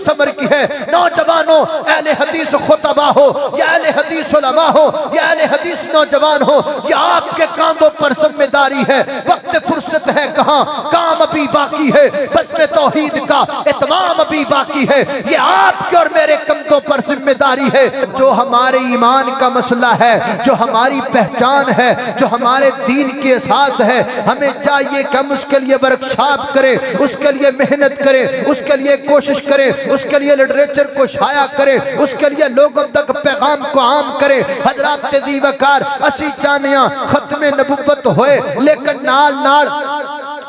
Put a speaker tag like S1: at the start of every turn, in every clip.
S1: سمر کی ہے۔ نوجوانوں، اہل حدیث خطبہ ہو یا اہل حدیث علماء ہو یا اہل حدیث نوجوان ہو، یہ آپ کے کاندھوں پر ذمہ داری ہے۔ وقت فرصت ہے کہاں، کام ابھی باقی ہے، بزم توحید کا اتمام ابھی باقی ہے، یہ آپ کے اور میرے کندھوں پر ذمہ داری ہے۔ جو ہمارے ایمان کا مسئلہ ہے، جو ہماری پہچان ہے، جو ہمارے دین کی اساس ہے، ہمیں چاہیے کہ ہم اس کے لیے ورکشاپ کریں، اس کے لیے محنت کریں، اس کے لیے کوشش کریں، اس کے لیے لٹریچر کو شائع کریں، اس کے لیے لوگوں تک پیغام کو عام کریں۔ حضرات تیزی وقار اسی چانیاں ختم نبوت ہوئے، لیکن نال نال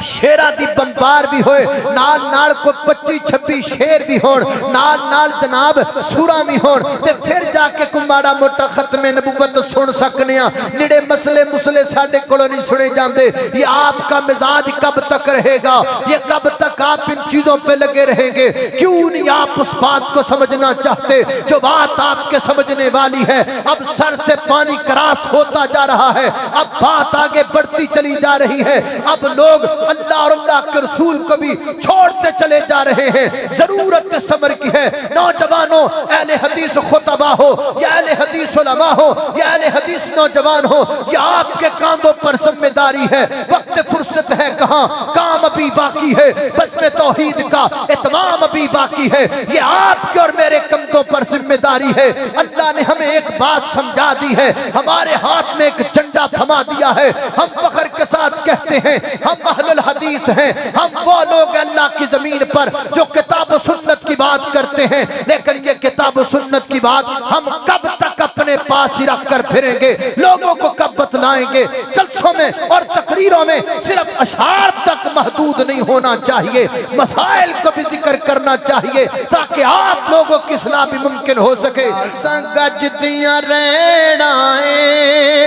S1: شیرہ دی بمبار بھی ہوئے، نال نال کو 25-26 شیر بھی ہون، نال نال جناب سورہ بھی ہون، تے پھر جا کے کمارا موٹا ختم نبوت سن سکنیاں۔ نڑے مسئلے ساڑھے کلو نہیں سنے جاندے۔ یہ آپ کا مزاج کب تک رہے گا؟ یہ کب تک آپ ان چیزوں پہ لگے رہیں گے؟ کیوں نہیں آپ اس بات کو سمجھنا چاہتے جو بات آپ کے سمجھنے والی ہے؟ اب سر سے پانی کراس ہوتا جا رہا ہے، اب بات آگے بڑھتی چلی جا رہی ہے، اب لوگ اللہ اور اللہ کے رسول کو بھی چھوڑتے چلے جا رہے ہیں۔ ضرورت صبر کی ہے۔ نوجوانوں، اہل حدیث خطبہ ہو یا اہل حدیث علماء ہو یا اہل حدیث نوجوان ہو، یہ آپ کے کاندھوں پر ذمہ داری ہے۔ وقت فرصت ہے کہاں، کام ابھی باقی ہے، بزم توحید کا اتمام ابھی باقی ہے، یہ آپ کے اور میرے کندھوں پر ذمہ داری ہے۔ اللہ نے ہمیں ایک بات سمجھا دی ہے، ہمارے ہاتھ میں ایک جھنڈا تھما دیا ہے۔ ہم فخر کے ساتھ کہتے ہیں ہم اہل الحدیث ہیں، ہم وہ لوگ اللہ کی زمین پر جو کتاب و سنت کی بات کرتے ہیں، لیکن یہ کتاب و سنت کی بات ہم کب تک اپنے پاس ہی رکھ کر پھریں گے؟ لوگوں کو کب بتلائیں گے؟ جلسوں میں اور تقریروں میں صرف اشعار تک محدود نہیں ہونا چاہیے، مسائل کو بھی ذکر کرنا چاہیے تاکہ آپ لوگوں کی اصلاح بھی ممکن ہو سکے۔ سنگجدیاں رہنائیں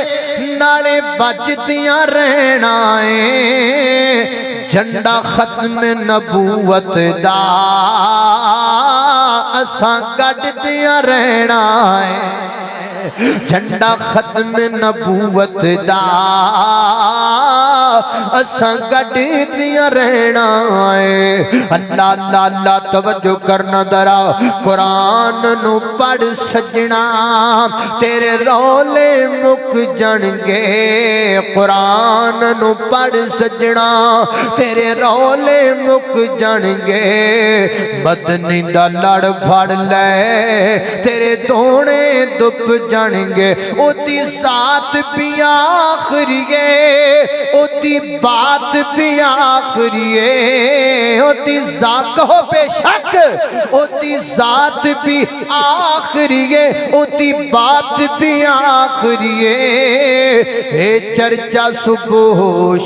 S1: نالے بجدیاں رہنائیں، جھنڈا ختم نبوت دا اساں گڈدیاں رہنائیں، جھنڈا ختم نبوت دا اساں گڈدیاں رہنائیں۔ اللہ اللہ اللہ توجہ کرنا ذرا، قرآن نو پڑھ سجنا تیرے رولے مک جنگے، قرآن نو پڑھ سجنا تیرے رولے مک جنگے، بدنی دا لڑ پھڑ لے تیرے دونے دپ جنگے، او دی ذات بھی آخریے، او دی بات بھی آخریے، او دی ذات ہو بے شک، او دی ذات بھی آخریے، او دی بات بھی آخریے، اے چرچا صبح و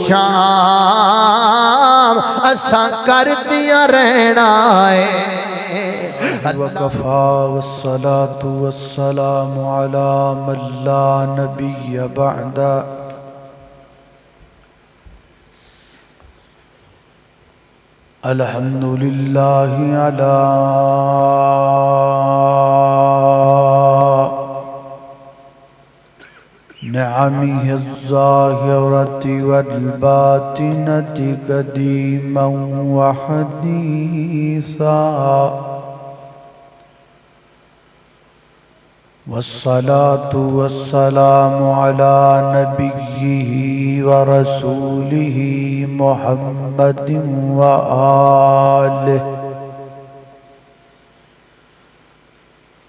S1: شام اساں کر دیا رہنا ہے۔
S2: وَكَفَى وَالصَّلَاةُ وَالسَّلَامُ عَلَى مَن لَا نَبِيَّ بَعْدَ۔ الحمد للہ علی نعمه الظاہرة والباطنة قدیما وحدیثا، والصلاة والسلام على نبيه ورسوله محمد وآله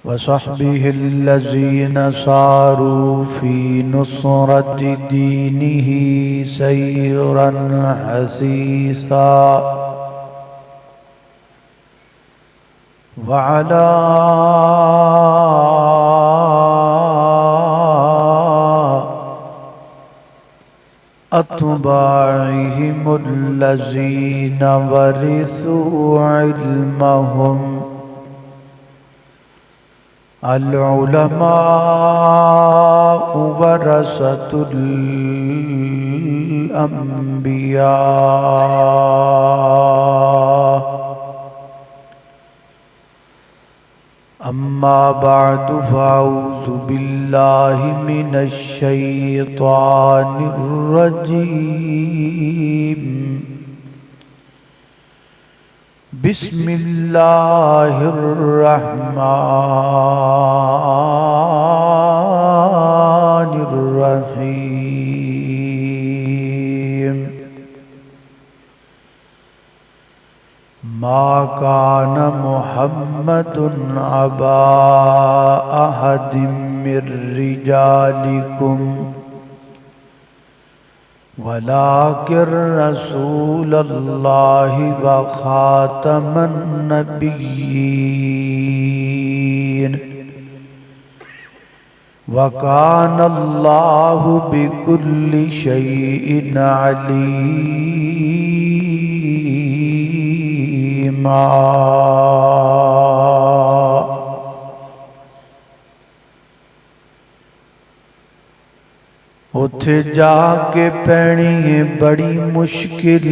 S2: وصحبه الذين صاروا في نصرة دينه سيرا حثيثا، وعلى أتباعهم الذين ورثوا علمهم، العلماء ورثة الأنبياء، أما بعد فأعوذ بالله من الشيطان الرجيم، بسم اللہ الرحمن الرحیم ما کان محمد ابا احد من رجالکم ولكن رسول الله وخاتم النبيين وكان الله بكل شيء عليما اتھے جا کے پینی ہے بڑی مشکل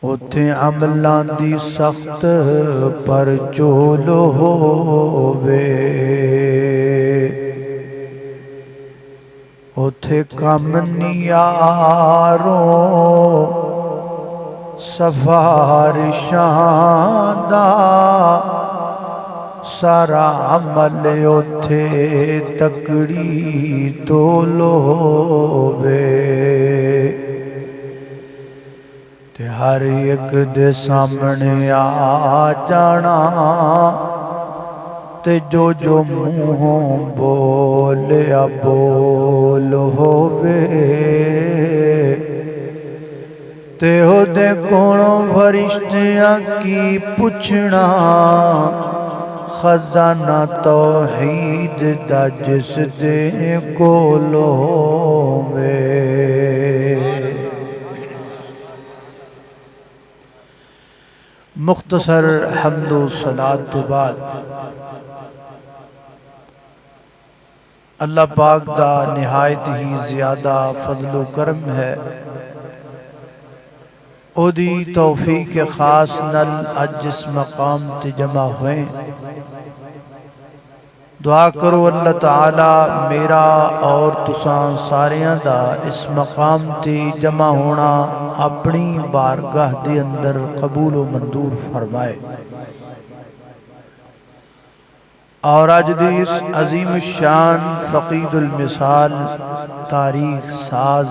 S2: اتھے عملان دی سخت پر چولو ہووے اتھے کم نیاروں سفارشاں دا سارا عمل اتھے تکڑی تولو ہووے تے ہر ایک دے سامنے آ جانا تے جو جو منہوں بولیا بول ہووے تے ہو دے کونوں فرشتیاں کی پوچھنا خزانہ توحید دا جس دے کولو ہووے مختصر حمد و صلاۃ تو بعد اللہ پاک دا نہایت ہی زیادہ فضل و کرم ہے او دی توفیق خاص نل اج اس مقام تے جمع ہوئے دعا کرو اللہ تعالی میرا اور تساں ساریاں دا اس مقام تے جمع ہونا اپنی بارگاہ دے اندر قبول و منظور فرمائے اور آج دی اس عظیم الشان فقید المثال تاریخ ساز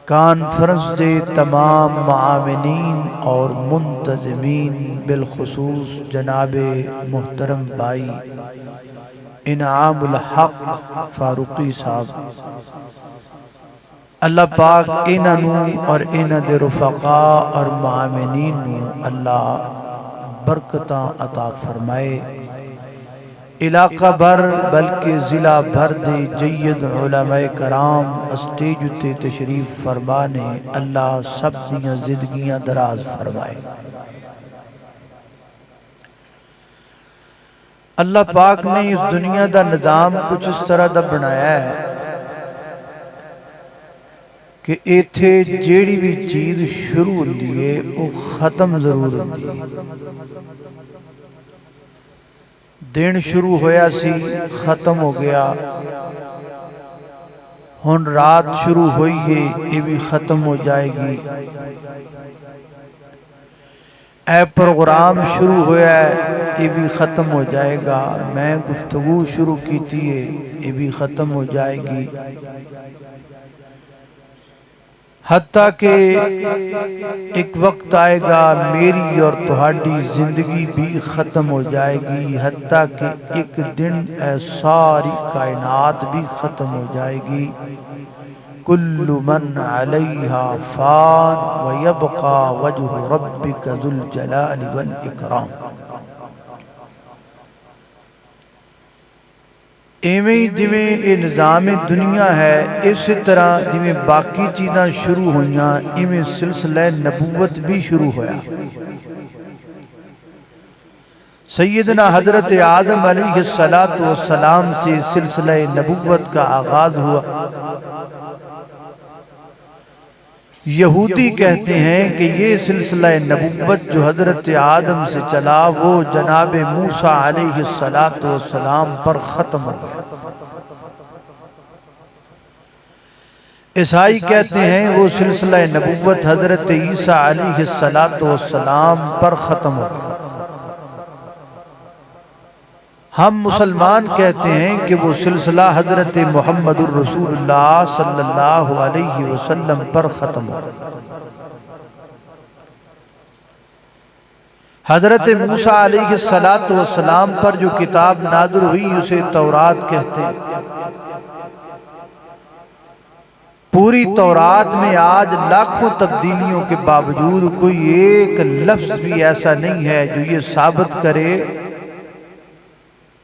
S2: کانفرنس دے تمام معاونین اور منتظمین بالخصوص جناب محترم بھائی انعام الحق فاروقی صاحب اللہ پاک انہوں اور انہ دے رفقاء اور معاونین اللہ برکتاں عطا فرمائے علاقہ بھر بلکہ ضلع بھر دے جید علماء کرام اسٹیج تے تشریف فرمانے اللہ سب دیاں زندگیاں دراز فرمائے اللہ پاک نے اس دنیا دا نظام کچھ اس طرح دا بنایا ہے کہ ایتھے جیڑی بھی چیز شروع ہوندی ہے وہ ختم ضرور ہوندی ہے دن شروع ہویا سی ختم ہو گیا ہن رات شروع ہوئی ہے یہ بھی ختم ہو جائے گی اے پروگرام شروع ہویا ہے یہ بھی ختم ہو جائے گا میں گفتگو شروع کیتی ہے یہ بھی ختم ہو جائے گی حتیٰ کہ ایک وقت آئے گا میری اور تہاڈی زندگی بھی ختم ہو جائے گی حتیٰ کہ ایک دن ساری کائنات بھی ختم ہو جائے گی کل من علیہا فان ویبقى وجہ ربک ذو الجلال والاکرام ایویں جویں یہ نظام دنیا ہے اس طرح جویں باقی چیزاں شروع ہوئیاں ایویں سلسلہ نبوت بھی شروع ہویا سیدنا حضرت آدم علیہ السلام سے سلسلہ نبوت کا آغاز ہوا یہودی کہتے ہیں کہ یہ سلسلہ نبوت جو حضرت آدم سے چلا وہ جناب موسیٰ علیہ السلام پر ختم ہو گیا عیسائی کہتے ہیں وہ سلسلہ نبوت حضرت عیسیٰ علیہ السلام پر ختم ہو گیا۔ ہم مسلمان کہتے ہیں کہ وہ سلسلہ حضرت محمد الرسول اللہ صلی اللہ علیہ وسلم پر ختم ہو گیا۔ حضرت موسیٰ علیہ السلام پر جو کتاب نازل ہوئی اسے تورات کہتے ہیں۔ پوری تورات میں آج لاکھوں تبدیلیوں کے باوجود کوئی ایک لفظ بھی ایسا نہیں ہے جو یہ ثابت کرے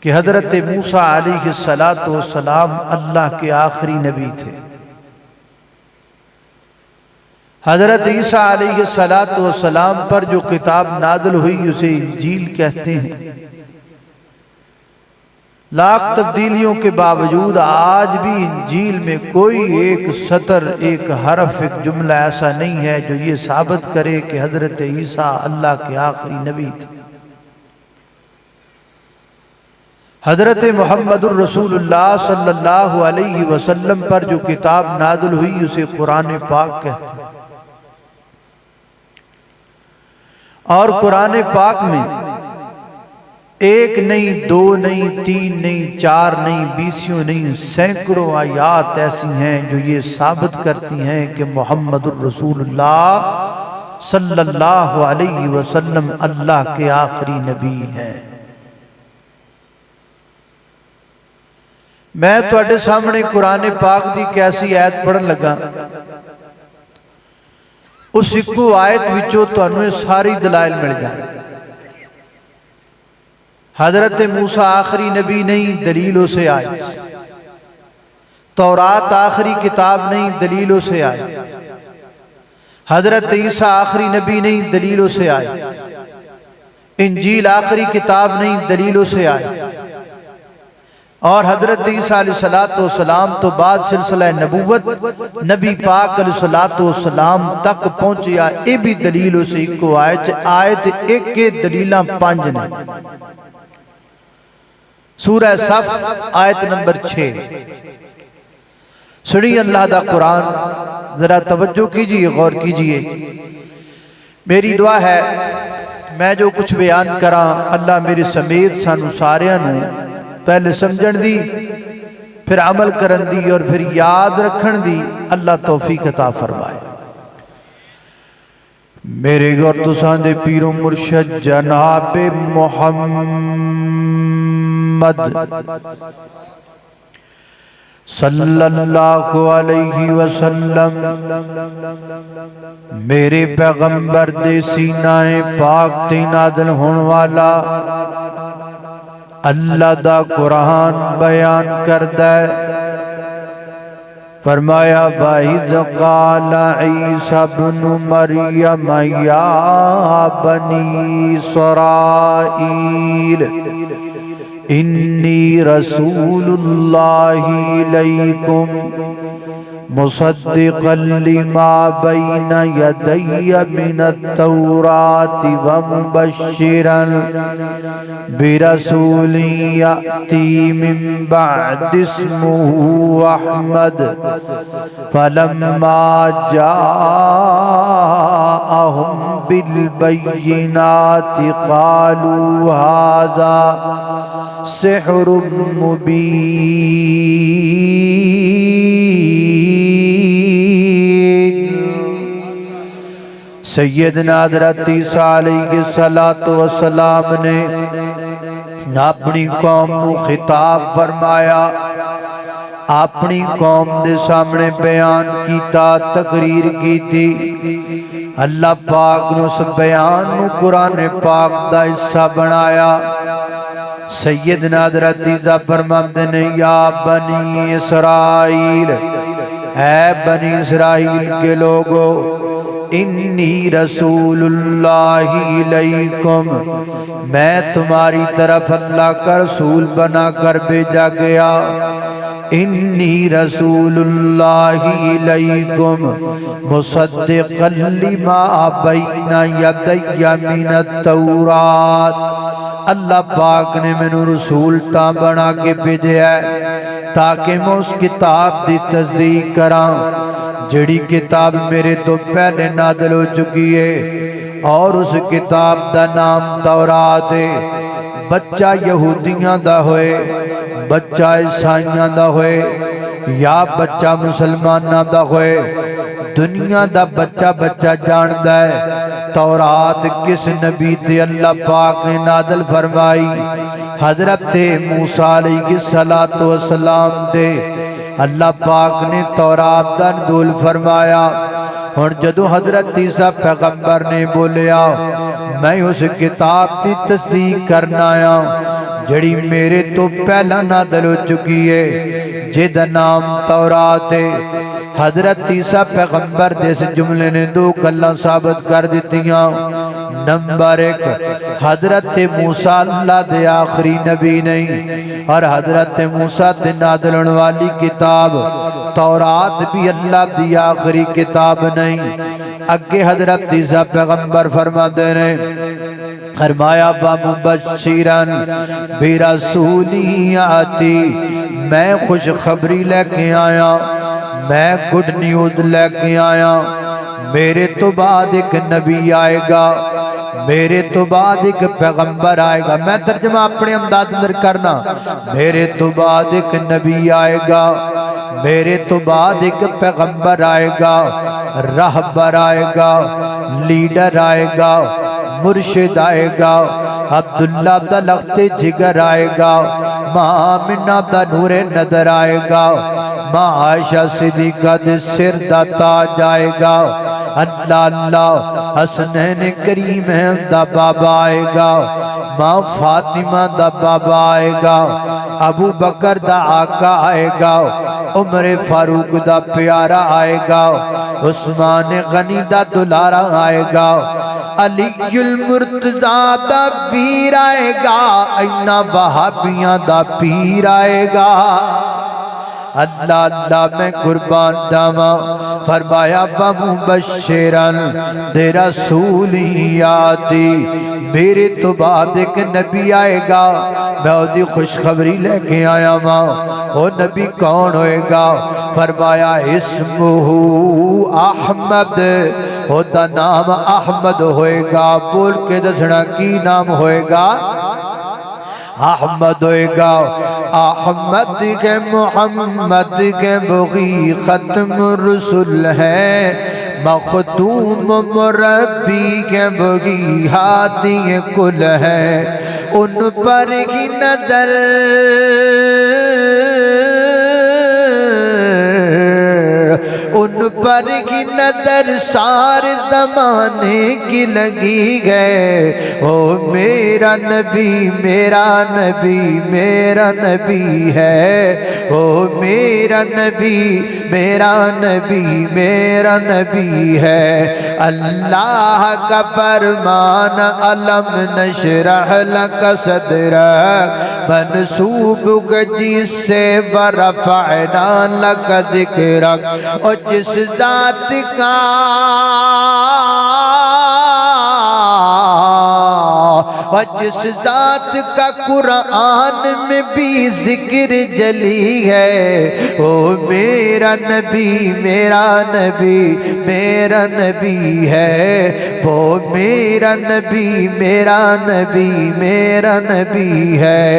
S2: کہ حضرت موسیٰ علیہ السلام اللہ کے آخری نبی تھے۔ حضرت عیسیٰ علیہ السلام پر جو کتاب نازل ہوئی اسے انجیل کہتے ہیں۔ لاکھ تبدیلیوں کے باوجود آج بھی انجیل میں کوئی ایک سطر، ایک حرف، ایک جملہ ایسا نہیں ہے جو یہ ثابت کرے کہ حضرت عیسیٰ اللہ کے آخری نبی تھے۔ حضرت محمد الرسول اللہ صلی اللہ علیہ وسلم پر جو کتاب نازل ہوئی اسے قرآن پاک کہتے ہیں۔ اور قرآن پاک میں ایک نہیں، دو نہیں، تین نہیں، چار نہیں، بیسیوں نہیں، سینکڑوں آیات ایسی ہیں جو یہ ثابت کرتی ہیں کہ محمد الرسول اللہ صلی اللہ علیہ وسلم اللہ کے آخری نبی ہیں۔ میں تواڈے سامنے قرآن پاک دی کیسی آیت پڑھن لگا، اس ایکو آیت وچوں تانوں ساری دلائل مل جائے۔ حضرت موسیٰ آخری نبی نہیں، دلیلوں سے آئے۔ تورات آخری کتاب نہیں، دلیلوں سے آئے۔ حضرت عیسیٰ آخری نبی نہیں، دلیلوں سے آئے۔ انجیل آخری کتاب نہیں، دلیلوں سے آئے۔ اور حضرت عیسیٰ علیہ السلام تو بعد سلسلہ نبوت نبی پاک علیہ السلام تک پہنچیا، اے بھی دلیلوں سے کو آیت ایک کے دلیلاں پانچ نے۔ سورہ صف آیت نمبر 6 سنی اللہ دا قرآن، ذرا توجہ کیجئے، غور کیجئے۔ میری دعا ہے میں جو کچھ بیان کراں اللہ میرے سمیت سانو ساریاں نوں پہلے سمجھن دی، پھر عمل کرن دی، اور پھر یاد رکھن دی اللہ توفیق عطا فرمائے۔ میرے گھر تساں دے پیر و مرشد جناب محمد صلی اللہ علیہ وسلم، میرے پیغمبر دے سینہ پاک تے نازل ہون والا اللہ دا قرآن بیان کردہ ہے۔ فرمایا وَإِذْ قَالَ عِيسَى ابْنُ مَرْيَمَ يَا بَنِي إِسْرَائِيلَ إِنِّي رَسُولُ اللَّهِ إِلَيْكُمْ مصدقا لما بين يدي من التوراة ومبشرا برسول يأتي من بعد اسمه أحمد فلما جاءهم بالبينات قالوا هذا سحر مبين۔ سیدنا حضرت عیسیٰ علیہ السلام نے اپنی قوم کو خطاب فرمایا، اپنی قوم دے سامنے بیان کیتا، تقریر کیتی۔ اللہ پاک نے اس بیان نو قرآن پاک دا حصہ بنایا۔ سیدنا حضرت عیسیٰ فرماتے ہیں یا بنی اسرائیل، اے بنی اسرائیل کے لوگو، انی رسول اللہ علیکم، میں تمہاری طرف اللہ کا رسول بنا کر بھیجا گیا۔ انی رسول اللہ علیکم مصدقا لما بین یدی من التورات، اللہ پاک نے میں نے رسول تا بنا کے بھیجا ہے تاکہ میں اس کتاب دی تصدیق کراں جڑی کتاب میرے تو پہلے نازل ہو چکی ہے اور اس کتاب دا نام تورات ہے۔ بچہ یہودیاں دا ہوئے، بچہ عیسائیاں دا ہوئے یا بچہ مسلماناں دا ہوئے، دنیا دا بچہ جاندا ہے تورات کس نبی تے اللہ پاک نے نازل فرمائی؟ حضرت موسیٰ علیہ السلام دے اللہ پاک نے تورات دا نزول فرمایا۔ اور جدو حضرت عیسیٰ پیغمبر نے بولیا میں اس کتاب دی تصدیق کرنا آیا جڑی میرے تو پہلا نازل ہو چکی ہے جد نام تورات ہے۔ حضرت عیسیٰ پیغمبر دے اس جملے نے دو گلاں ثابت کر دیتیاں۔ نمبر ایک، حضرت موسیٰ اللہ دے آخری نبی نہیں، اور حضرت موسیٰ دے نازل ہونے والی کتاب تورات بھی اللہ دی آخری کتاب نہیں۔ اگے حضرت عیسیٰ پیغمبر فرما دے رہے فرمایا وَمُبَشِّرًا بِرَسُولٍ آتی، میں خوشخبری لے کے آیا، میں گڈ نیوز لے کے آیا، میرے تو بعد ایک نبی آئے گا، میرے تو بعد ایک پیغمبر آئے گا۔ میں ترجمہ اپنے امداد اندر کرنا، میرے تو بعد ایک نبی آئے گا، میرے تو بعد ایک پیغمبر آئے گا، رہبر آئے گا، لیڈر آئے گا، مرشد آئے گا، عبداللہ دا لخت جگر آئے گا، ماں آمنہ دا نور نظر آئے گا، ماں عائشہ صدیقہ دے سر دا تاج آئے گا، اللہ اللہ حسنین کریم دا بابا آئے گا، ماں فاطمہ دا بابا آئے گا، ابو بکر دا آقا آئے گا، عمر فاروق دا پیارا آئے گا، عثمان غنی دا دلارا آئے گا، علی المرتضیٰ دا پیر آئے گا، اینا وہابیاں دا پیر آئے گا۔ اللہ اللہ میں قربان جاواں، فرمایا وَمُبَشِّرًا بِرَسُولٍ یاتی، میرے تو بعد ایک نبی آئے گا، میں اودی خوشخبری لے کے آیا ماں۔ وہ نبی کون ہوئے گا؟ فرمایا اسمہ احمد، وہ دا نام احمد ہوئے گا۔ بول کے دسنا کی نام ہوئے گا؟ احمد ہوئے گا۔ احمد کے محمد کے بغی ختم رسول ہے، مختوم مربی کے بغی ہادی کل ہے، ان پر ہی نظر ان پر کی نظر سار زمانے کی لگی گئے، او میرا نبی میرا نبی میرا نبی ہے، او میرا نبی میرا نبی میرا نبی ہے۔ اللہ کا فرمان علم نشرح لک صدرک، منصوب جس سے ورفعنا لک ذکرک، اور جس ذات کا اور جس ذات کا قرآن میں بھی ذکر جلی ہے، او میرا نبی میرا نبی میرا نبی ہے، وہ میرا نبی میرا نبی میرا نبی ہے۔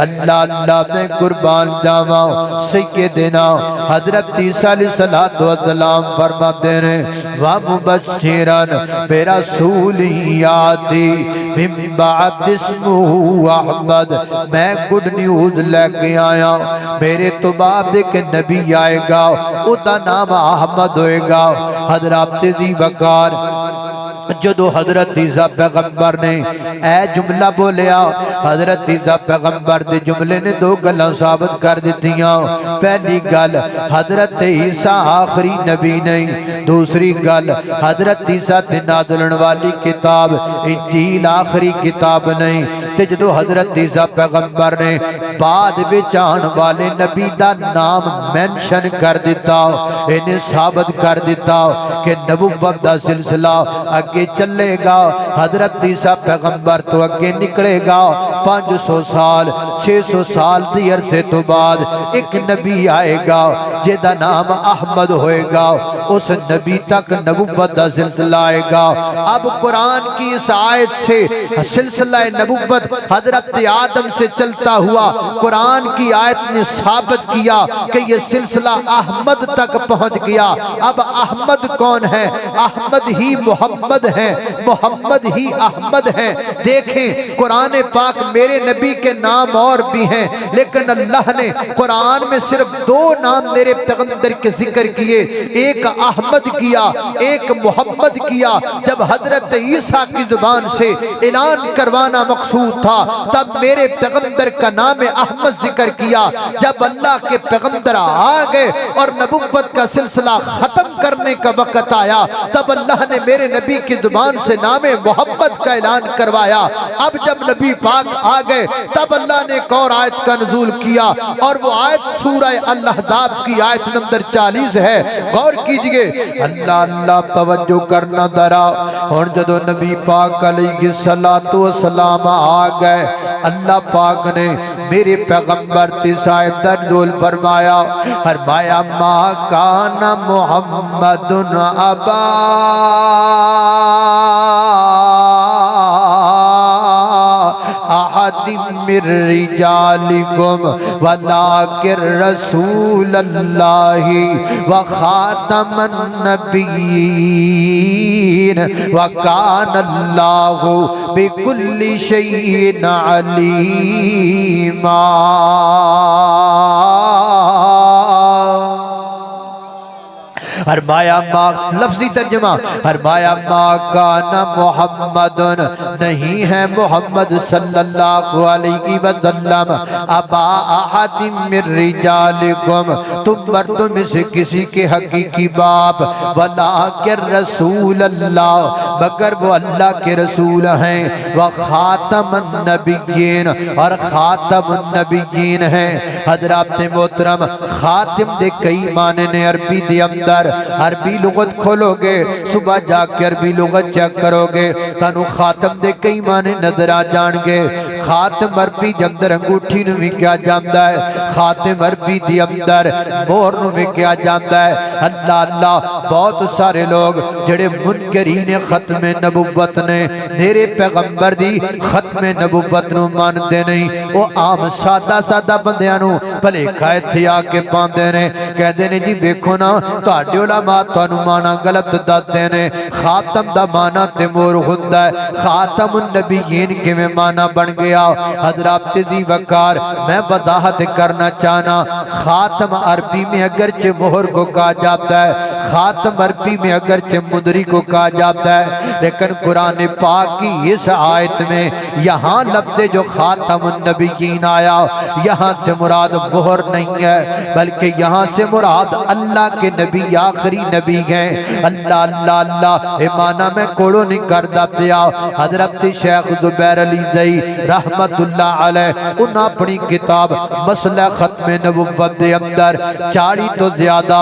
S2: اللہ اللہ میں قربان جاواں، سیدنا حضرت عیسیٰ علیہ السلام فرماتے ہیں وَمُبَشِّرًا بِرَسُولٍ یاتی من بعد اسمہ احمد، میں گڈ نیوز لے کے آیا، میرے تو بعد ایک نبی آئے گا، او دا نام احمد ہوئے گا۔ حضرت ذی وقار جدو حضرت عیسیٰ پیغمبر نے اے جملہ بولیا، حضرت عیسیٰ پیغمبر دے جملے نے دو گلاں ثابت کر دیتیاں۔ پہلی گل حضرت عیسیٰ آخری نبی نہیں، دوسری گل حضرت عیسیٰ تے نازل ہونے والی کتاب انجیل آخری کتاب نہیں۔ تے جدو حضرت عیسیٰ پیغمبر نے بعد وچ آن والے نبی دا نام مینشن کر دیتا، انہیں ثابت کر دیتا کہ نبوت دا سلسلہ اگے چلے گا، حضرت عیسیٰ پیغمبر تو اگے نکلے گا، 500 سال 600 سال دی عرصے تو بعد ایک نبی آئے گا،
S1: جیدہ نام احمد ہوئے گا اس نبی تک نبوت دا سلسلہ آئے گا۔ اب قرآن کی اس آیت سے سلسلہ نبوت حضرت آدم سے چلتا ہوا قرآن کی آیت نے ثابت کیا کہ یہ سلسلہ احمد تک پہنچ گیا۔ اب احمد کون ہے؟ احمد ہی محمد ہے، محمد ہی احمد ہے۔ دیکھیں قرآن پاک میرے نبی کے نام اور بھی ہیں، لیکن اللہ نے قرآن میں صرف دو نام میرے پیغمبر کے ذکر کیے، ایک احمد کیا، ایک محمد کیا۔ جب حضرت عیسیٰ کی زبان سے اعلان کروانا مقصود تھا تب میرے پیغمبر کا نام احمد ذکر کیا۔ جب اللہ کے پیغمبر آ گئے اور نبوت کا سلسلہ ختم کرنے کا وقت آیا تب اللہ نے میرے نبی کی زبان سے نام محمد کا اعلان کروایا۔ اب جب نبی پاک آ گئے تب اللہ نے ایک اور آیت کا نزول کیا، اور وہ آیت سورہ الاحزاب کی آیت نمبر 40 ہے۔ غور کیجئے، اللہ اللہ توجہ کرنا ذرا۔ اور جدو نبی پاک علیہ السلام آ گئے اللہ پاک نے میرے پیغمبر صاحب درجول فرمایا، فرمایا ما کان محمد ابا احد من رجالکم ولکن رسول اللہ وخاتم النبیین وکان اللہ بکل شیء علیما۔ فرمایا ما، لفظی ترجمہ، فرمایا ما کان محمد، نہیں ہے محمد صلی اللہ علیہ وسلم، ابا احد من رجالکم، تم مردوں میں سے کسی کے حقیقی باپ، ولیکن رسول اللہ، مگر وہ اللہ کے رسول ہیں، وخاتم النبیین، اور خاتم النبیین ہیں۔ حضرات محترم، خاتم دے کئی معنی نے عربی دے اندر، عربی لغت کھولو گے، صبح جا کے عربی لغت چیک کرو گے، تانو خاتم دے کئی معنی نظر آ جان گے۔ خاتم عربی دے اندر انگوٹھی نو بھی کیا جامدہ ہے، خاتم عربی دے اندر مور نو بھی کیا جامدہ ہے۔ اللہ اللہ، بہت سارے لوگ جڑے منکرین ختم نبوت نے میرے پیغمبر دی ختم نبوت نو ماندے نہیں، وہ عام سادہ سادہ بندیاں نو بھلے کھائے تھے آ کے پاندے نے، کہتے نے جی دیکھو نا تہاڈے علماء تانوں مانا غلط دسدے نے۔ خاتم دا مانا تے مور ہوندا ہے، خاتم النبیین کیویں مانا بن گیا؟ حضرات جی وقار، میں وضاحت کرنا چاہنا، خاتم عربی میں اگرچہ مہر کو کہا جاتا ہے، خاتم عربی میں اگرچہ مدری کو کہا جاتا ہے، لیکن قرآن پاک کی اس آیت میں یہاں لفظ جو خاتم النبیین آیا، یہاں سے مراد مہر نہیں ہے، بلکہ یہاں سے مراد اللہ کے نبی آخری نبی ہیں۔ اللہ اللہ اللہ، اے مانا میں کوڑو نہیں کردہ دیا۔ حضرت شیخ زبیر علی دئی رحمت اللہ علیہ، انہاں اپنی کتاب مسئلہ ختم نبوت دے اندر 40 تو زیادہ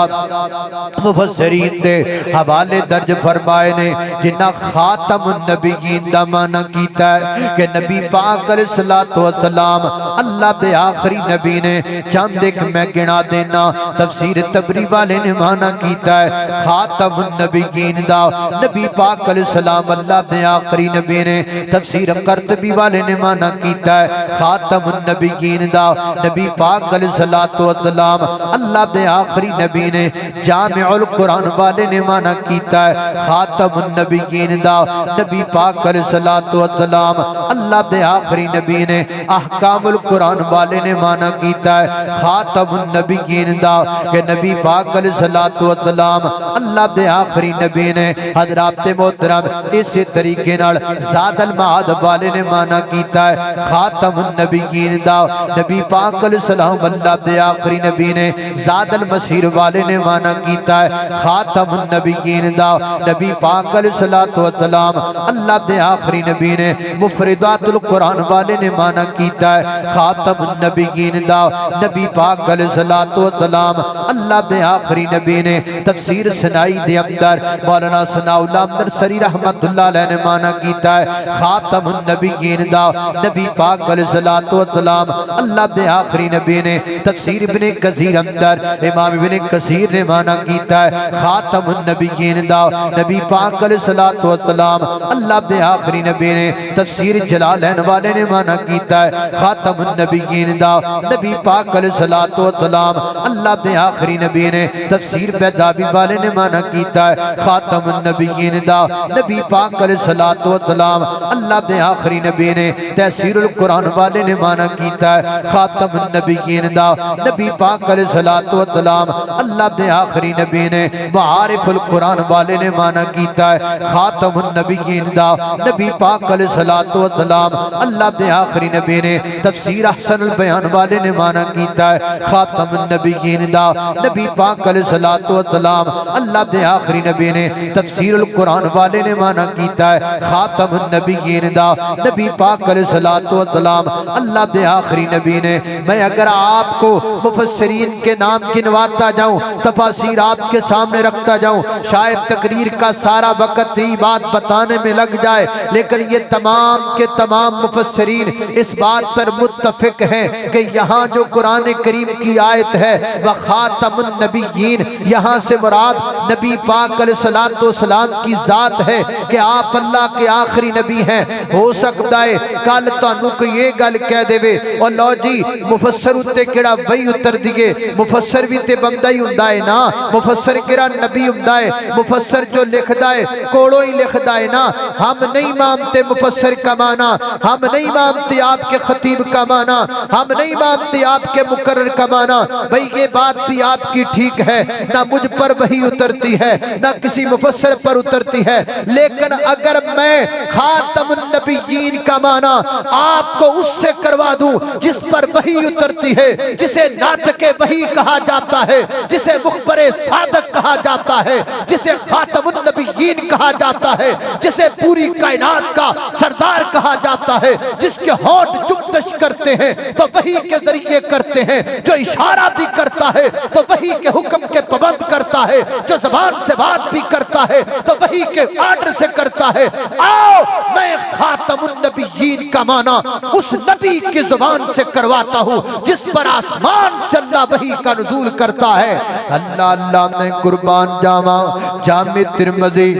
S1: مفسرین دے حوالے درج فرمائے نے، جنہاں خاتم النبیین دا معنی کیتا ہے کہ نبی پاک علیہ السلام اللہ دے آخری نبی نے۔ چاند ایک میں گنا دینا، تفسیر تبری والے نے معنی کیتا ہے خاتم النبیین دا، نبی پاک علیہ السلام اللہ دے آخری نبی نے۔ تفسیر قرطبی والے نے معنی کیتا ہے خاتم النبیین دا، نبی پاک علیہ السلام اللہ دے آخری نبی نے۔ جامع القرآن والے نے معنی کیتا ہے خاتم النبیین دا، نبی پاک علیہ السلام اللہ دے آخری نبی نے۔ احکام القرآن والے نے معنی کیتا ہے خاتم النبیین دا، کہ نبی پاک علیہ السلام اللہ دے آخری نبی نے۔ حضرات محترم، اسی طریقے نال زاد المعاد والے نے معنی کیتا ہے خاتم النبیین دا، نبی پاک علیہ السلام اللہ دے آخری نبی نے۔ زاد المسیر والے نے معنی کیتا ہے خاتم النبیین دا، نبی پاک علیہ السلام اللہ دے آخری نبی نے۔ مفردات القرآن والے نے معنی کیتا ہے خاتم النبیین دا، نبی پاک علیہ السلام اللہ دے آخری نبی نے۔ تفسیر سنائی دے اندر مولانا ثناء اللہ نرسری رحمت اللہ علیہ نے معنی کیتا ہے خاتم النبیین دا، نبی پاک علیہ الصلوۃ والسلام اللہ دے آخری نبی نے تفسیر ابن کثیر اندر امام ابن کثیر نے معنی کیتا ہے خاتم النبیین دا نبی پاک علیہ الصلوۃ والسلام اللہ دے آخری نبی نے تفسیر جلالین والے نے معنی کیتا ہے خاتم النبیین دا نبی پاک علیہ الصلوۃ والسلام اللہ دے آخری نبی نے تفسیر بیضاوی والے نے معنی کیتا ہے خاتم النبیین دا نبی پاک علیہ الصلوۃ والسلام اللہ دے آخری نبی نے تفسیر القرآن والے نے معنی کیتا ہے خاتم النبیین دا نبی پاک علیہ الصلوۃ والسلام اللہ دے آخری نبی نے معارف القرآن والے نے معنی کیتا ہے خاتم النبیین دا نبی پاک علیہ الصلوۃ والسلام اللہ دے آخری نبی نے تفسیر احسن البیان والے نے معنی کیتا ہے خاتم النبیین دا نبی پاک علیہ الصلوۃ والسلام اللہ دے آخری نبی نے تفسیر القرآن والے نے معنی کیتا ہے خاتم النبیین دا نبی پاک علیہ الصلوۃ والسلام اللہ دے آخری نبی نے میں اگر آپ کو مفسرین کے نام گنواتا جاؤں تفاسیر آپ کے سامنے رکھتا جاؤں شاید تقریر کا سارا وقت ہی بات بتانے میں لگ جائے لیکن یہ تمام کے تمام مفسرین اس بات پر متفق ہیں کہ یہاں جو قرآن کریم کی آیت ہے وخاتم النبیین یہاں سے مراد نبی پاک علیہ الصلوۃ والسلام کی ذات ہے کہ آپ اللہ کے آخری نبی ہیں ہو سکتا ہے کل تانوں کو یہ گل کہہ دے اور لو جی مفسر اتے کیڑا وہی اتر دیئے مفسر بھی تے بندہ ہی ہوندا ہے نا مفسر کیڑا نبی ہوندا ہے مفسر جو لکھدا ہے کوڑو ہی لکھدا ہے نا ہم نہیں مانتے مفسر کا معنی ہم نہیں مانتے آپ کے خطیب کا معنی ہم نہیں مانتے آپ کے مقرر کا معنی بھئی یہ بات بھی آپ کی ٹھیک ہے نہ مجھ پر وہی اترتی ہے نہ کسی مفسر پر اترتی ہے لیکن اگر میں خاتم النبیین کا معنی آپ کو اس سے کروا دوں جس پر وحی اترتی ہے جسے ناطق وحی کہا جاتا ہے جسے مخبر صادق کہا جاتا ہے جسے خاتم النبیین کہا جاتا ہے جسے پوری کائنات کا سردار کہا جاتا ہے جس کے ہونٹ جنبش کرتے ہیں تو وحی کے ذریعے کرتے ہیں جو اشارہ بھی کرتا ہے تو وحی کے حکم کے پابند کرتا ہے جو زبان سے بات بھی کرتا ہے تو وحی کے آرڈر سے کرتا ہے آؤ میں خاتم النبیین کا معنی اس نبی کی زبان سے کرواتا ہوں جس پر آسمان سے اللہ وحی کا نزول کرتا ہے اللہ اللہ میں قربان جاواں جامع ترمذی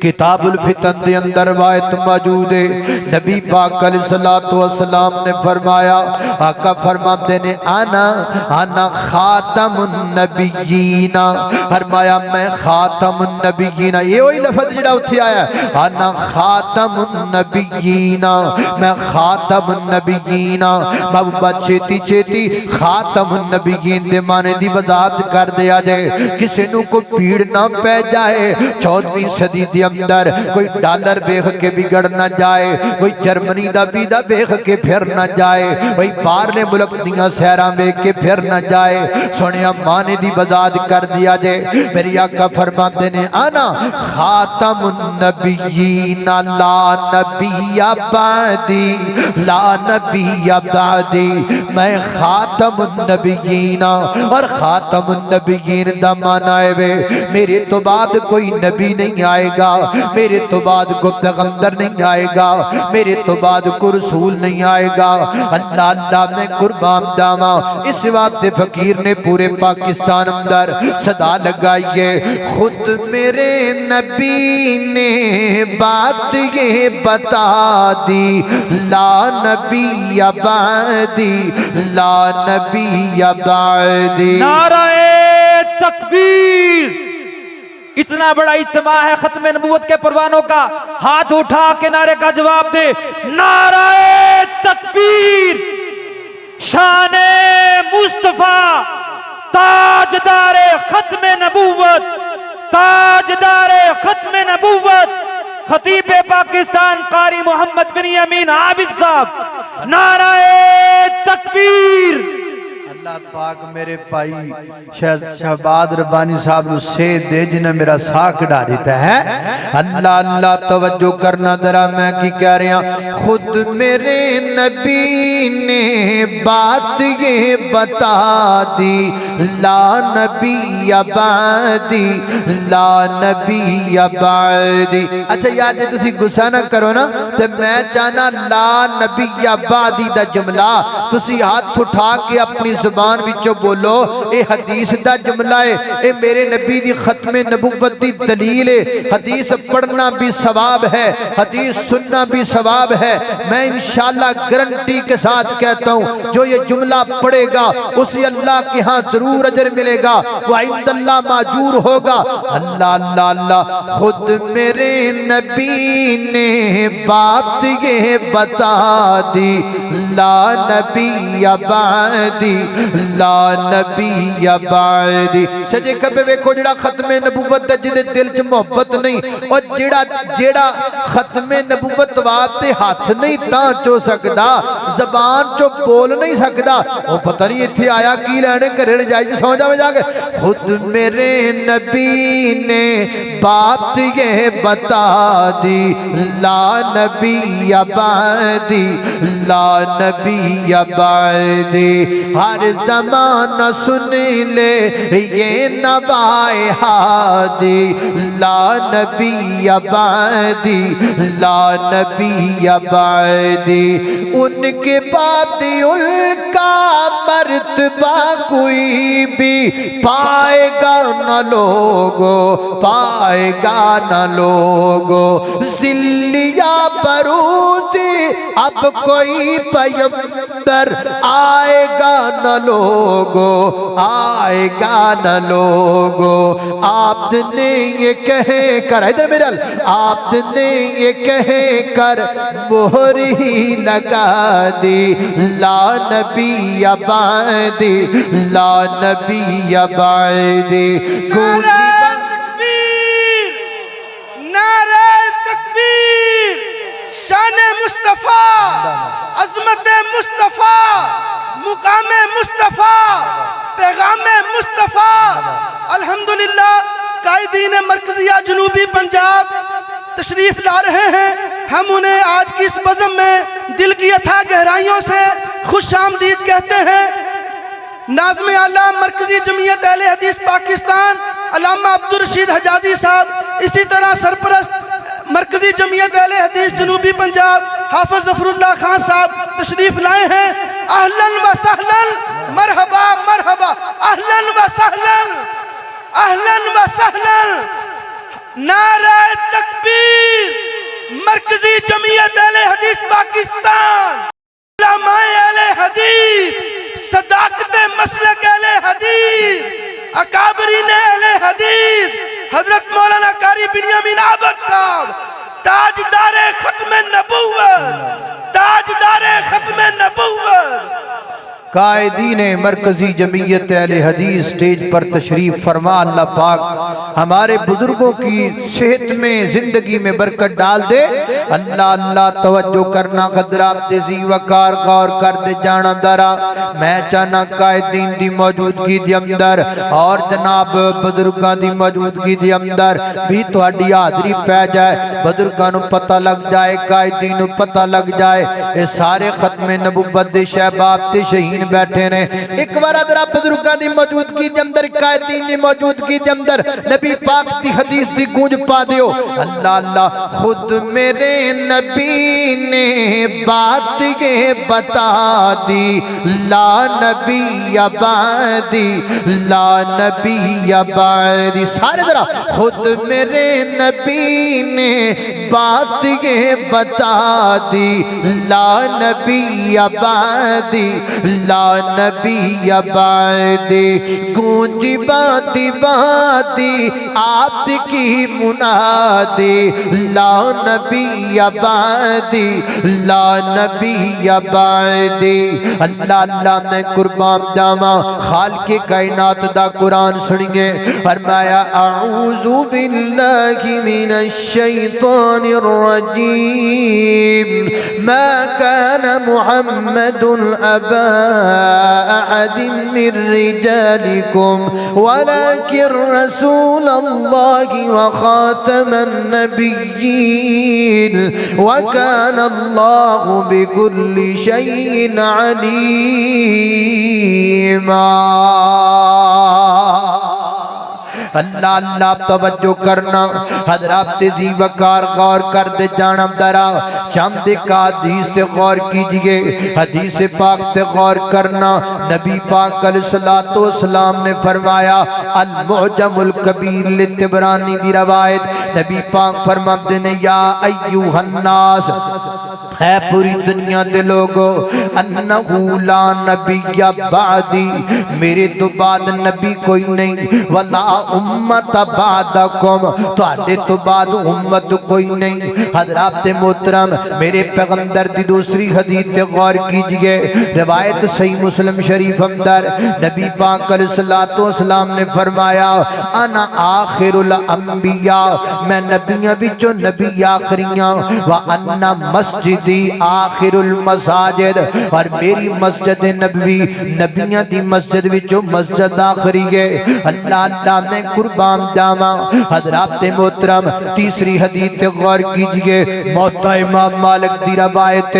S1: کتاب الفتن دے اندر روایت موجود ہے نبی پاک علیہ الصلوۃ والسلام نے فرمایا آقا فرماتے نے انا خاتم النبیین فرمایا میں خاتم النبیین یہ وہی لفظ جڑا اتھے آیا ہے انا خاتم النبیین میں خاتم النبیین محبوبہ چیتی چیتی خاتم النبیین دے معنی دی وضاحت کر دیا جائے کسی نو کو بھیڑ نہ پہ جائے 14ویں صدی دے اندر کوئی ڈالر بیخ کے بگڑ نہ جائے کوئی جرمنی دا ویزا بیخ کے پھر نہ جائے کوئی باہرلے ملک دیاں سیراں بیخ کے پھر نہ جائے سنیا معنی دی وضاحت کر دیا جائے میری آقا فرماتے نے انا خاتم النبیین لا نبی بعدی لا نبی بعدی میں خاتم النبیین اور خاتم النبیین دا معنی ہے میرے تو بعد کوئی نبی نہیں آئے گا میرے تو بعد کوئی پیغمبر نہیں آئے گا میرے تو بعد کوئی رسول نہیں آئے گا اللہ اللہ میں قربان جاواں اس وقت فقیر نے پورے پاکستان اندر صدا لگائیے خود میرے نبی نے بات یہ بتا دی لا نبی بعدی لا نبی بعدی
S3: نعرہ تکبیر اتنا بڑا اجتماع ہے ختم نبوت کے پروانوں کا ہاتھ اٹھا کے نعرے کا جواب دے نعرہ تکبیر شان مصطفیٰ تاجدار ختم نبوت تاجدار ختم نبوت خطیب پاکستان قاری محمد بن یمین عابد صاحب نعرہ تکبیر
S2: اللہ پاک میرے پائی شہباد ربانی صاحب نو سے دے جنہیں میرا سا کڑا دیتا ہے. اللہ اللہ توجہ کرنا ذرا میں کی کہہ رہا خود میرے نبی نے بات یہ بتا دی لا نبی بعدی لا نبی بعدی. اچھا یار جی تسی غصہ نہ کرو نا تو میں چاہنا لا نبی بعدی دا جملہ تسی ہاتھ اٹھا کے اپنی زبان وچوں بولو. اے حدیث دا جملہ ہے, اے میرے نبی دی ختم نبوت دی دلیل ہے. حدیث پڑھنا بھی ثواب ہے, حدیث سننا بھی ثواب ہے. میں انشاءاللہ گارنٹی کے ساتھ کہتا ہوں جو یہ جملہ پڑھے گا اسے اللہ کے ہاں ضرور اجر ملے گا, وہ عند اللہ ماجور ہوگا. اللہ اللہ اللہ خود میرے نبی نے بات یہ بتا دی لا نبی بعدی لا نبی بعدی. سجے کبے ویکھو جڑا ختم نبوت دے جدے دل چ محبت نہیں اور جڑا ختم نبوت واسطے ہاتھ نہیں تاں چو سکدا زبان چو بول نہیں سکدا او پتہ نہیں ایتھے آیا کی لینے گھرے جائے جی سمجھ آوے جا کے. خود میرے نبی نے بات یہ بتا دی لا نبی بعدی لا نبی بعدی. ہر زمانہ سن لے یہ نوائے ہادی لا نبی بعدی لا نبی بعدی. ان کے بعد ان کا مرتبہ کوئی بھی پائے گا نہ لوگو پائے گا نہ لوگو. ذلیا برودی اب کوئی پیغمبر آئے گا نہ لوگو آئے گا نہ لوگو. آپ نے یہ کہے کر ادھر میرے آپ نے یہ کہے کر مہر ہی لگا دی لا نبی بعدی لا نبی بعدی.
S4: نعرہ تکبیر نعرہ تکبیر. شان مصطفیٰ عظمت مصطفیٰ مقام مصطفیٰ پیغام مصطفیٰ. الحمدللہ قائدین مرکزیہ جنوبی پنجاب تشریف لا رہے ہیں. ہم انہیں آج کی اس بزم میں دل کی اتھا گہرائیوں سے خوش آمدید کہتے ہیں. ناظم اعلیٰ مرکزی جمعیت اہل حدیث پاکستان علامہ عبدالرشید حجازی صاحب, اسی طرح سرپرست مرکزی جمعیت اہل حدیث جنوبی پنجاب حافظ ظفر اللہ خان صاحب تشریف لائے ہیں. اہلاً و سہلاً مرحبا مرحبا اہلاً و سہلاً اہلاً و سہلاً. نعرہ تکبیر. مرکزی جمعیت اہل حدیث پاکستان علماء اہل حدیث صداقت مسلک اہل حدیث اکابرین اہل حدیث حضرت مولانا قاری بنیامین عابد صاحب تاجدار ختم نبوت تاجدار ختم نبوت.
S2: قائدین مرکزی جمعیت اہل حدیث سٹیج پر تشریف فرما. اللہ پاک ہمارے بزرگوں کی صحت میں زندگی میں برکت ڈال دے. اللہ اللہ توجہ کرنا خدرات تیزی وقار غور کر دے جانا دارا. میں چاہنا قائدین دی موجودگی دی اندر اور جناب بزرگاں دی موجودگی دی اندر بھی تہاڈی حاضری پہ جائے, بزرگاں نو پتہ لگ جائے, قائدین نو پتہ لگ جائے. اے سارے ختم نبوت دے شہباب تے شہین بیٹھے نے. ایک بار ادھر بزرگاں دی موجودگی دے اندر قائدین دی موجودگی دے اندر نبی پاک دی حدیث دی گونج پا دیو. اللہ اللہ خود میرے نبی نے بات یہ بتا دی لا نبی بعدی لا نبی بعدی. سارے ذرا خود میرے نبی نے بات یہ بتا دی لا نبی بعدی لا نبی بعدی. گونجی بادی بادی آپ کی منادی لا نبی بعدی لا نبی بعدی. اللہ اللہ میں قربان جاواں خالق کائنات دا قرآن سنیے. فرمایا اعوذ باللہ من الشیطان الرجیم ما کان
S1: كان محمد أبا أحد من رجالكم ولكن رسول الله وخاتم النبيين وكان الله بكل شيء عليما. اللہ اللہ توجہ کرنا حضرات ذی وقار غور کر دے جانم درا چاند کا حدیث سے غور کیجئے حدیث پاک سے غور کرنا نبی پاک علیہ السلام نے فرمایا المعجم الکبیر لطبرانی دی روایت نبی پاک فرماتے نے یا ایوہ الناس ہے پوری دنیا دے لوگو انہو لا نبی بعدی میرے تو بعد نبی کوئی نہیں ولا امت بعدکم تو آدھے تو بعد امت کوئی نہیں. حضرات محترم میرے پیغمبر دی دوسری حدیث تے غور کیجئے روایت صحیح مسلم شریف اندر نبی پاک علیہ السلام نے فرمایا انا آخر الانبیاء میں نبیاں بچوں نبی آخریاں وانا مسجدی آخر المساجد اور میری مسجد نبوی نبیاں دی مسجد بچوں مسجد آخری ہے. اللہ اللہ نے قربان جاما. حضرات محترم تیسری حدیث غور کیجئے موتا امام مالک دی روایت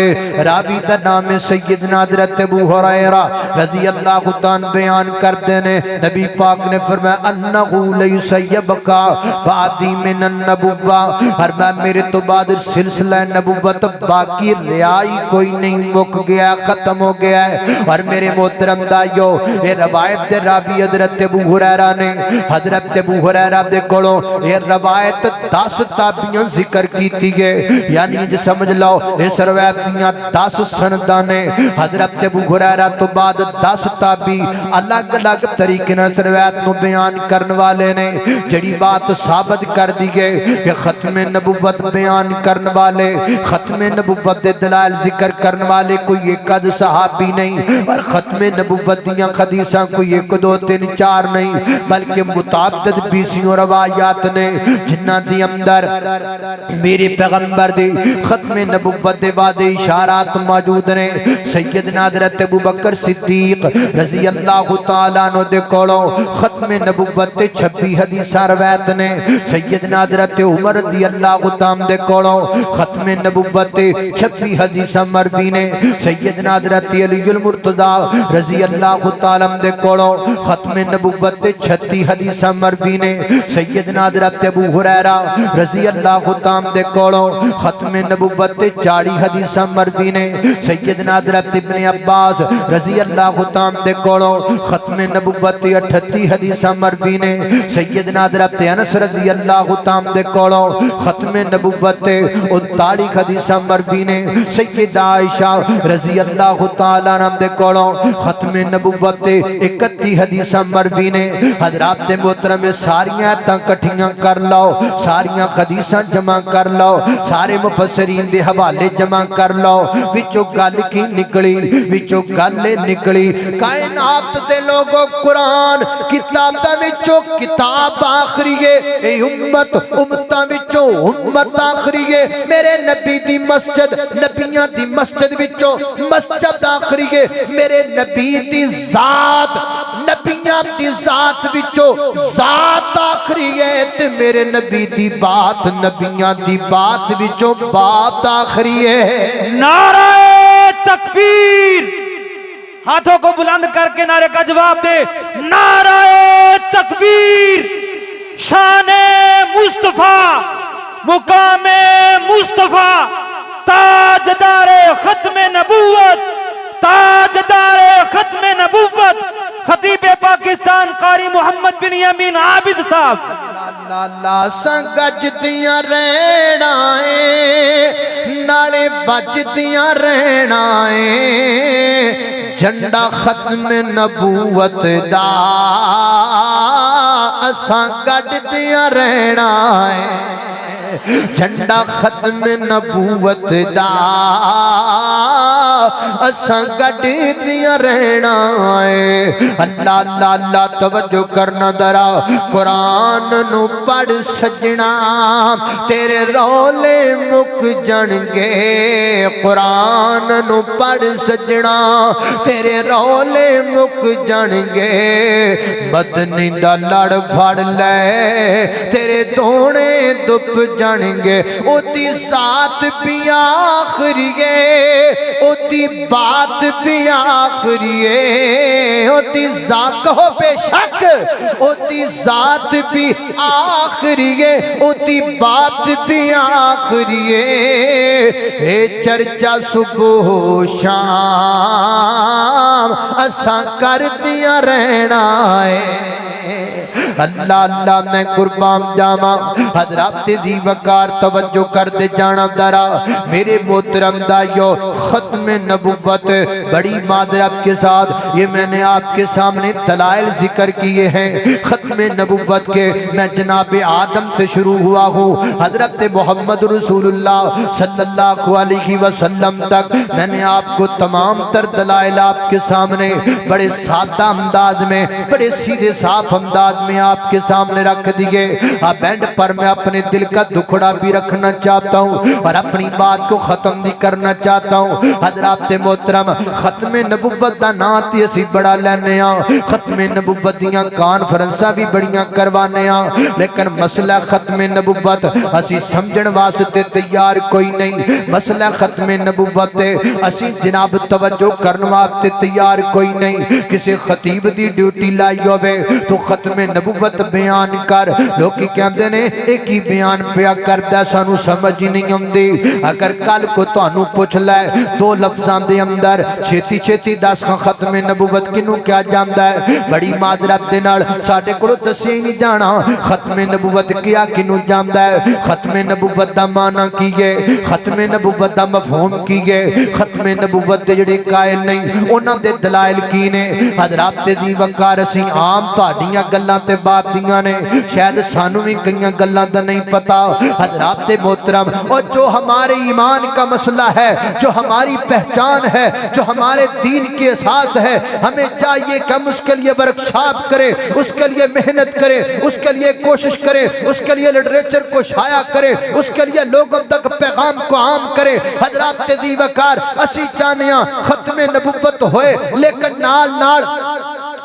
S1: راوی دا نام سیدنا حضرت ابو ہریرہ رضی اللہ تعالیٰ بیان کرتے ہیں نبی پاک نے فرمایا انہو لیس یبقا بعدی من النبوہ اور میں میرے تو بعد سلسلہ نبوت باقی ریائی کوئی نہیں مک گیا ختم ہو گیا ہے. اور میرے محترم دائیو یہ روایت دے راوی حضرت ابو ہریرہ نے حضرت ابو ہریرہ دے کولو یہ روایت 10 تابعیاں ذکر کیتی گئے یعنی جو سمجھ لو اس روایت دیاں 10 سندانے حضرت ابو ہریرہ تو بعد 10 تابعی الگ الگ طریقے نہ روایت نو بیان کرنے والے نے جڑی بات ثابت کر دی گئے کہ ختم نبوت بیان کرنے والے ختم نبوت دے دلائل ذکر کرنے والے کوئی ایک اد صحابی نہیں اور ختم نبوت دیاں حدیثاں کوئی 1 2 3 4 نہیں بلکہ متعدد 20 روایات نے جنہ دی اندر میرے پیغمبر دی ختم نبوت دے وعدے اشارات موجود نے. سیدنا حضرت ابو بکر صدیق رضی اللہ تعالیٰ عنہ دے کولو ختم نبوت دے 26 حدیثاں روایت نے. سیدنا حضرت عمر رضی اللہ تعالیٰ دے کولو ختم نبوت دے 26 حدیثاں مروی نے. سیدنا حضرت علی المرتضی رضی اللہ تعالیٰ دے کولو ختم نبوت دے 36 حدیثاں مروی نے. سیدنا حضرت ابو ہریرہ رضی اللہ تعالیٰ دے کولو ختم نبوت دے 40 حدیثاں مروی نے. سیدنا حضرت ابن عباس رضی اللہ تعالیٰ دے کولو ختم نبوت دے 38 حدیثاں مروی نے. سیدنا حضرت انس رضی اللہ تعالیٰ دے کولو ختم نبوت دے 39 حدیثاں مروی نے. سیدہ عائشہ رضی اللہ تعالیٰ عنہ دے کولو ختم نبوت دے 31 حدیثاں مروی نے. حضرات محترم ساریاں تاں کٹھیاں کر لو ساریاں حدیثاں جمع کر لو سارے مفسرین دے حوالے جمع کر لو وچوں گل کی نکلی وچوں گل نکلی کائنات دے لوگوں قرآن کتاب دا وچوں کتاب آخری ہے اے امت امتاں وچوں امت آخری ہے میرے نبی دی مسجد نبیاں دی مسجد وچوں مسجد آخری ہے میرے نبی دی ذات نبیاں دی ذات وچوں ذات آخری ہے تے میرے نبی دی بات نبیاں دی بات وچوں بات آخری ہے.
S3: نعرہ تکبیر ہاتھوں کو بلند کر کے نعرے کا جواب دے نعرہ تکبیر. شان مصطفیٰ مقام مصطفیٰ تاجدار ختم نبوت تاجدار ختم نبوت خطیب پاکستان قاری محمد بن یمین عابد صاحب.
S1: لالا سنگج دیاں رہنائیں نالے بج دیاں رہنائیں جھنڈا ختم نبوت دا اساں گج دیاں رہنائیں جھنڈا ختم نبوت دا اساں گڈیاں رہنا ہے اللہ اللہ اللہ توجہ کرنا ذرا قرآن نو پڑھ سجنا تیرے رولے مک جان گے قرآن نو پڑھ سجنا تیرے رولے مک جان گے بدنی دا لڑ پھڑ لے تیرے دونے دپ جان گے او دی ذات بھی آخری ہے او دی بات بھی آخری ہے او دی ذات کہو بے شک او دی ذات بھی آخری ہے او دی بات بھی آخری ہے اے چرچا صبح و شام اساں کر دیا رہنا ہے اللہ اللہ میں قربان جاما حضرات ذی وقار توجہ کر دے جانا درا میرے محترم دائیو ختم نبوت بڑی معذرت کے ساتھ یہ میں نے آپ کے سامنے دلائل ذکر کیے ہیں ختم نبوت کے میں جناب آدم سے شروع ہوا ہوں حضرت محمد رسول اللہ صلی اللہ علیہ وسلم تک میں نے آپ کو تمام تر دلائل آپ کے سامنے بڑے سادہ انداز میں بڑے سیدھے صاف انداز میں آپ کے سامنے رکھ دیئے اب اینڈ پر میں اپنے دل کا دکھڑا بھی رکھنا چاہتا ہوں اور اپنی بات کو ختم بھی کرنا چاہتا ہوں حضرات محترم ختم نبوت دا ناتی اسی بڑا لینے ختم نبوت دیاں کانفرنساں بھی بڑیاں کروانے لیکن مسئلہ ختم نبوت اسی سمجھن واسطے تیار کوئی نہیں مسئلہ ختم نبوت اسی جناب توجہ کرنے واسطے تیار کوئی نہیں کسی خطیب دی ڈیوٹی لائی ہوئے تو ختم نبوت بیان کر لوگ کی کہتے ہیں ایک ہی بیان پیا کردہ سانو سمجھ نہیں ہوندی اگر کل کو تانوں پوچھ لائے دو لفظاں دے اندر چھیتی چھیتی دس ختم نبوت کنوں کیا جاندا ہے بڑی معذرت دے نال ساڈے کولوں دسے ہی نہیں جانا ختم نبوت کیا کنوں جاندا ہے ختم نبوت دا معنی کی ہے ختم نبوت دا مفہوم کی ہے ختم نبوت دے جڑے قائل نہیں انہاں دے دلائل کی نے حضرات ذی وقار اسی عام تہاڈیاں گلاں تے بات دیاں نے شاید سانو بھی کئیاں گلاں دا نہیں پتا حضرات محترم اور جو ہمارے ایمان کا مسئلہ ہے جو ہماری پہچان ہے جو ہمارے دین کی اساس ہے ہمیں چاہیے کہ ہم اس کے لیے ورکشاپ کریں اس کے لیے محنت کریں اس کے لیے کوشش کریں اس کے لیے لٹریچر کو شائع کریں اس کے لیے لوگوں تک پیغام کو عام کریں حضرات ذی وقار اسی چاہنیاں ختم نبوت ہوئے لیکن نال نال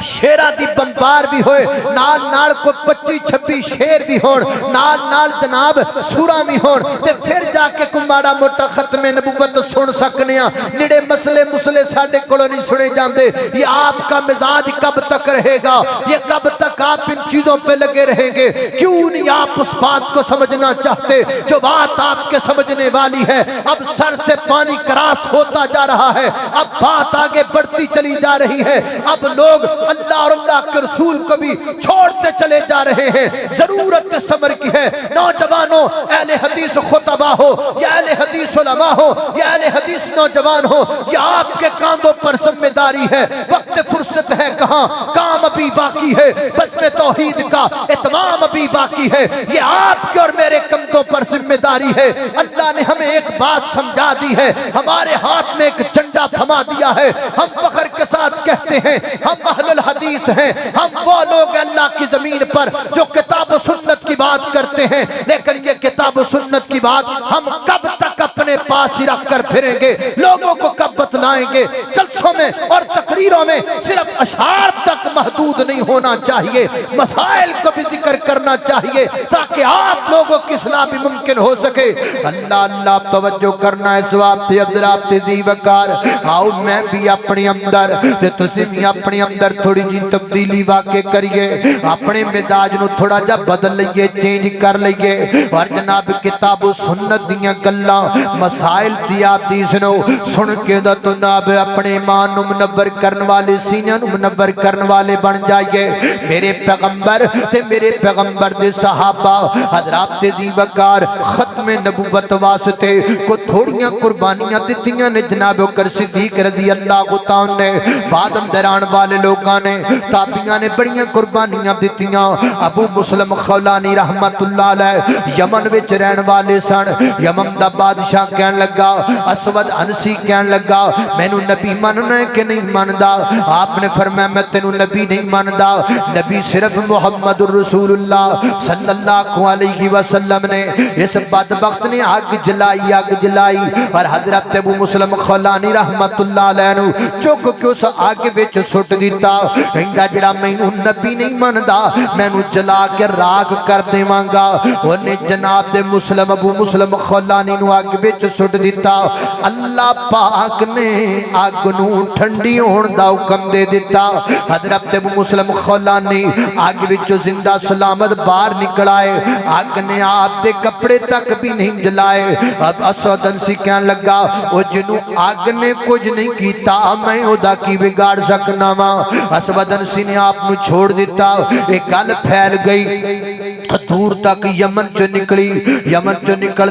S1: شیرہ دی بمبار بھی ہوئے نال نال کو 25-26 شیر بھی ہون نال نال جناب سورہ بھی ہون تے پھر جا کے کمارا موٹا ختم نبوت سن سکنیاں نڑے مسئلے ساڑھے کلو نہیں سنے جاندے یہ آپ کا مزاج کب تک رہے گا یہ کب تک آپ ان چیزوں پہ لگے رہیں گے کیوں نہیں آپ اس بات کو سمجھنا چاہتے جو بات آپ کے سمجھنے والی ہے اب سر سے پانی کراس ہوتا جا رہا ہے اب بات آگے بڑھتی چلی جا رہی ہے اب لوگ اللہ اور اللہ کے رسول کو بھی چھوڑتے چلے جا رہے ہیں ضرورت صبر کی ہے نوجوانوں اہل حدیث خطبہ ہو یا اہل حدیث علماء ہو یا اہل حدیث نوجوان ہو یہ آپ کے کاندھوں پر ذمہ داری ہے وقت فرصت ہے کہاں کام ابھی باقی ہے بزم توحید کا اتمام ابھی باقی ہے یہ آپ کے اور میرے کندھوں پر ذمہ داری ہے اللہ نے ہمیں ایک بات سمجھا دی ہے ہمارے ہاتھ میں ایک جھنڈا تھما دیا ہے ہم فخر کے ساتھ کہتے ہیں ہم اہل الحدیث ہیں ہم وہ لوگ اللہ کی زمین پر جو کتاب و سنت کی بات کرتے ہیں لیکن یہ کتاب و سنت کی بات ہم کب تک اپنے پاس ہی رکھ کر پھریں گے لوگوں کو کب بتلائیں گے جلسوں میں اور تقریروں میں صرف اشعار تک محدود نہیں ہونا چاہیے مسائل کو بھی ذکر کرنا چاہیے تاکہ آپ لوگوں کی اصلاح بھی ممکن ہو سکے اللہ اللہ توجہ کرنا ہے سواب تے عبدالعبد ذی وقار آؤ میں بھی اپنی اندر تے تسی بھی اپنی اندر تھوڑی جی تبدیلی واقع کریے اپنے مزاج نو تھوڑا جا بدل لئیے چینج کر لئیے اور جناب کتاب و سنت دیاں گلاں مسائل دی آپ دی سنو سن کے دا تو ناب اپنے ایمان نو منور کرن والے سینیاں نو منور کرن والے بن جائیے میرے پیغمبر تے میرے پیغمبر دے صحابہ حضرات دی وقار ختم نبوت واسطے کو تھوڑیاں قربانیاں دتیاں نے جناب بکر صدیق رضی اللہ تعالی نے بعد اندران والے لوگاں نے تابعیاں نے بڑیاں قربانیاں دتیاں ابو مسلم خولانی رحمت اللہ علیہ یمن وچ رہن والے سن یمن دا بادشاہ کہن لگا اسود انسی کہن لگا مینوں نبی مننا ہے کہ نہیں مندا آپ نے فرمایا میں تینوں نبی نہیں مندا نبی صرف محمد رسول اللہ صلی اللہ علیہ وسلم نے اس بدبخت نے آگ جلائی اور حضرت ابو مسلم خولانی رحمت اللہ علیہ نو چک کے اس آگ وچ سٹ دیتا کہندا جڑا مینوں نبی نہیں مندا مینوں جلا کے راکھ کر دیواں گا اونے جناب دے مسلم ابو مسلم خولانی نو آگ وچ سٹ دیتا اللہ پاک نے آگ نو ٹھنڈی ہون دا حکم دے دیتا حضرت ابو مسلم خولانی آگ وچ زندہ سلامت باہر نکل آئے آگ نے آپ دے کپڑے تک بھی نہیں جلائے اب اسود انسی کہن لگا او جنوں آگ نے کچھ نہیں کیتا میں او دا کی بگاڑ سکنا وا اسود انسی نے آپ نو چھوڑ دیتا ایک گل پھیل گئی دور تک یمن چو نکل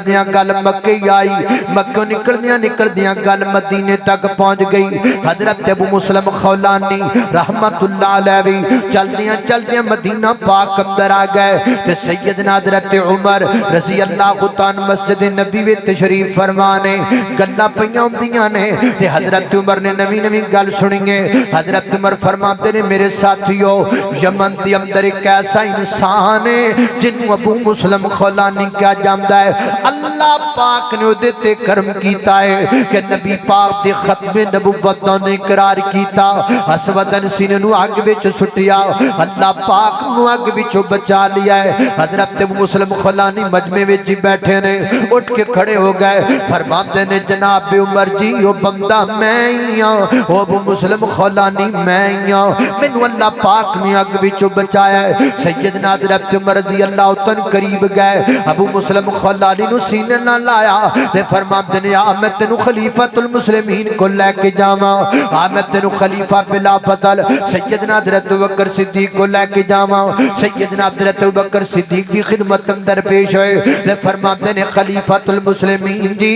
S1: دیاں گل مکے آئی مکہ نکل دیاں گل مدینے تک پہنچ گئی حضرت ابو مسلم خولانی رحمت اللہ علیہ چل دیاں مدینہ پاک اندر آ گئے تے سیدنا حضرت عمر رضی اللہ تعالی مسجد نبی وچ تشریف فرمانے گلاں پیاں ہوندیاں نے تے حضرت عمر نے نویں گل سنی ہے حضرت عمر فرماتے نے میرے ساتھیو یمن دے اندر ایک ایسا انسان ہے جنوں ابو مسلم خولانی کیا جاندا ہے اللہ پاک نے اودے تے کرم کیتا ہے کہ نبی پاک دے ختم نبوت نے اقرار کیتا اسود انسی نے اگ وچ سٹیا اللہ پاک نو اگ وچوں بچا لیا ہے حضرت ابو مسلم خولانی مجمع وچ بیٹھے نے اٹھ کے کھڑے ہو گئے فرماتے نے جناب عمر جی او بندہ میں ہی ہاں او ابو مسلم خولانی میں ہی ہاں مینوں اللہ پاک نے اگ وچوں بچایا ہے سیدنا حضرت عمر رضی اللہ تن قریب گئے ابو مسلم خولانی نو سینے نہ لایا تے فرماتے نے میں تینوں خلیفۃ المسلمین کو لے کے جاواں میں تینوں خلیفہ بلا فضل سیدنا حضرت ابوبکر صدیق کو لے کے جاواں سیدنا حضرت ابوبکر صدیق کی خدمت اندر پیش ہوئے تے فرماتے نے خلیفۃ المسلمین جی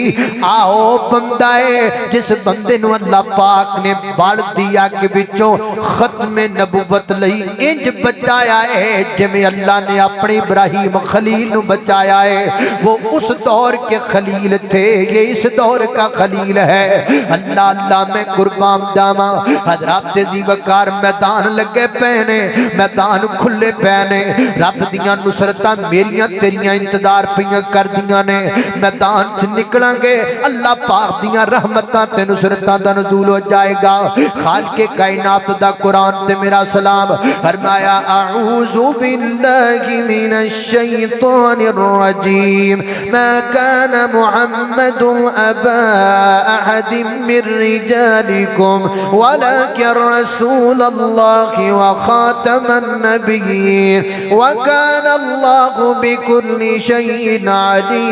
S1: آؤ بندہ ہے جس بندے نو اللہ پاک نے بڑھ دیا کہ بچوں ختم نبوت لئی انج بچایا ہے جمیں اللہ نے اپنے ابراہیم خلیل نو بچایا ہے وہ اس دور کے خلیل تھے یہ اس دور کا خلیل ہے اللہ میں قربان جاواں حضرات دی وقار میدان لگے پہنے میدان کھلے پہنے رب دیاں نصرتاں میریاں تیریاں انتظار پیاں کر دیاں نے میدان چ نکلاں گے اللہ پاک دیاں رحمتاں تے نصرتاں دا نزول ہو جائے گا خالق کائنات دا قرآن تے میرا سلام فرمایا اعوذ باللہ من الشیطان الرجیم ما كان محمد ابا احد من رجالكم ولكن رسول الله وخاتم النبيين وكان الله بكل شيء عليما